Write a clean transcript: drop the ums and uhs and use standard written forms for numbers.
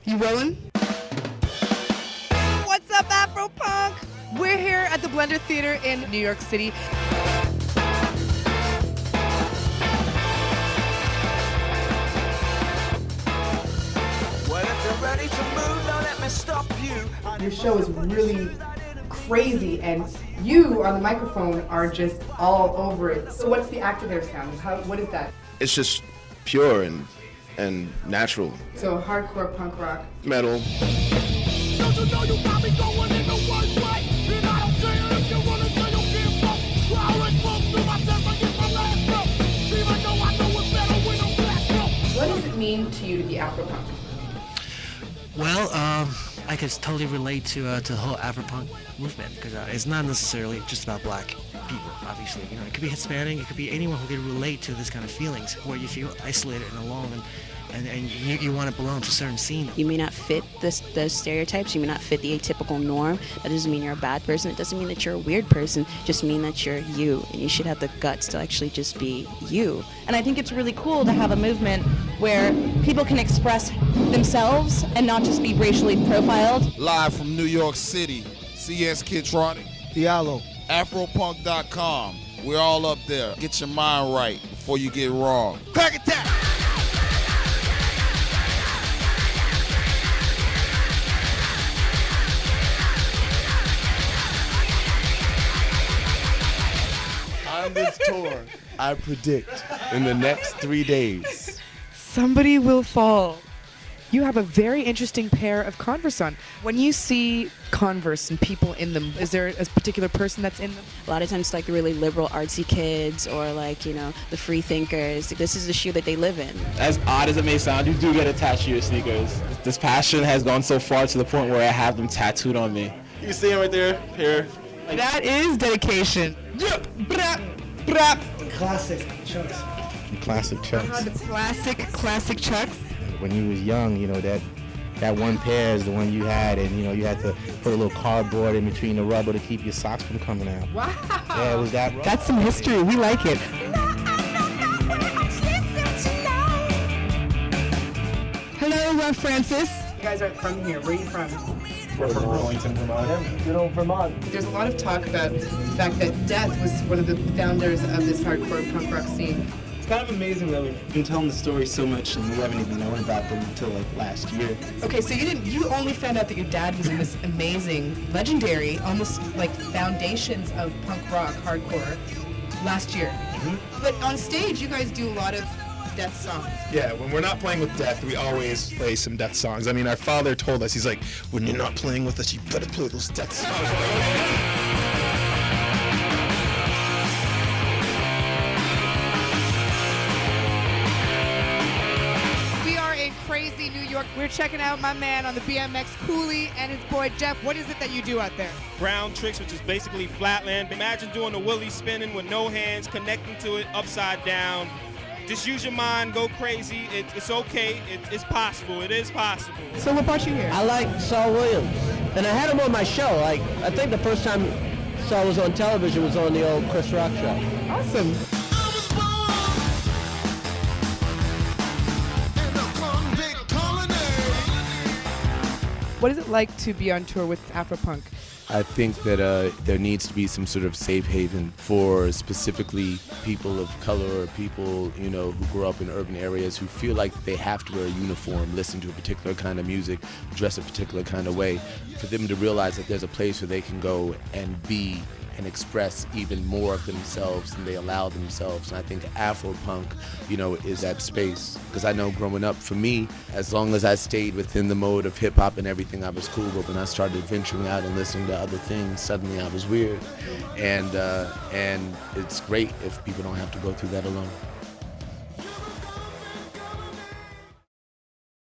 You rolling? What's up, AfroPunk? We're here at the Blender Theater in New York City. Well, if you're ready to move, don't let me stop you. Your show is really crazy, and you on the microphone are just all over it. So what's the activator sound? What is that? It's just pure and natural. So hardcore punk rock. Metal. Don't you know you got me going in the worst way? And I don't care if you wanna say you give up. I always broke through myself and get my last breath. Even though I know it's better when I'm black up. What does it mean to you to be AfroPunk? Well, I could totally relate to the whole AfroPunk movement because it's not necessarily just about black people. Obviously, you know, it could be Hispanic, it could be anyone who can relate to this kind of feelings, where you feel isolated and alone, and you want to belong to a certain scene. You may not fit those stereotypes, you may not fit the atypical norm. That doesn't mean you're a bad person, it doesn't mean that you're a weird person, it just mean that you're you, and you should have the guts to actually just be you. And I think it's really cool to have a movement where people can express themselves and not just be racially profiled. Live from New York City, CS KIDTRONIK, DIALLO, AfroPunk.com. We're all up there. Get your mind right before you get wrong. KRAK attack! On this tour, I predict in the next 3 days, Somebody will fall. You have a very interesting pair of Converse on. When you see Converse and people in them, is there a particular person that's in them? A lot of times it's like the really liberal artsy kids or like, you know, the free thinkers. This is the shoe that they live in. As odd as it may sound, you do get attached to your sneakers. This passion has gone so far to the point where I have them tattooed on me. You can see them right there, here. That is dedication. classic Chucks. Classic Chucks. The classic Chucks. When you was young, you know, that one pair is the one you had, and you know, you had to put a little cardboard in between the rubber to keep your socks from coming out. Wow. Yeah, it was that rubber. That's some history. We like it. Hello, Francis. You guys are from here. Where are you from? We're from Burlington, Vermont. Good old Vermont. There's a lot of talk about the fact that Death was one of the founders of this hardcore punk rock scene. It's kind of amazing that we've been telling the story so much and we haven't even known about them until like last year. Okay, so you only found out that your dad was in this amazing, legendary, almost like foundations of punk rock, hardcore, last year. Mm-hmm. But on stage, you guys do a lot of Death songs. yeah, when we're not playing with Death, we always play some Death songs. I mean, our father told us, he's like, when you're not playing with us, you better play those Death songs. We are in crazy New York. We're checking out my man on the BMX, Cooley, and his boy Jeff. What is it that you do out there? Ground tricks, which is basically flatland. Imagine doing a wheelie spinning with no hands, connecting to it upside down. Just use your mind, go crazy. It's okay. It's possible. It is possible. So what brought you here? I like Saul Williams, and I had him on my show. Like, I think the first time Saul was on television was on the old Chris Rock show. Awesome. What is it like to be on tour with AfroPunk? I think that there needs to be some sort of safe haven for specifically people of color or people, you know, who grow up in urban areas who feel like they have to wear a uniform, listen to a particular kind of music, dress a particular kind of way, for them to realize that there's a place where they can go and be and express even more of themselves than they allow themselves. And I think AfroPunk, you know, is that space. Because I know growing up, for me, as long as I stayed within the mode of hip hop and everything, I was cool. But when I started venturing out and listening to other things, suddenly I was weird. And it's great if people don't have to go through that alone.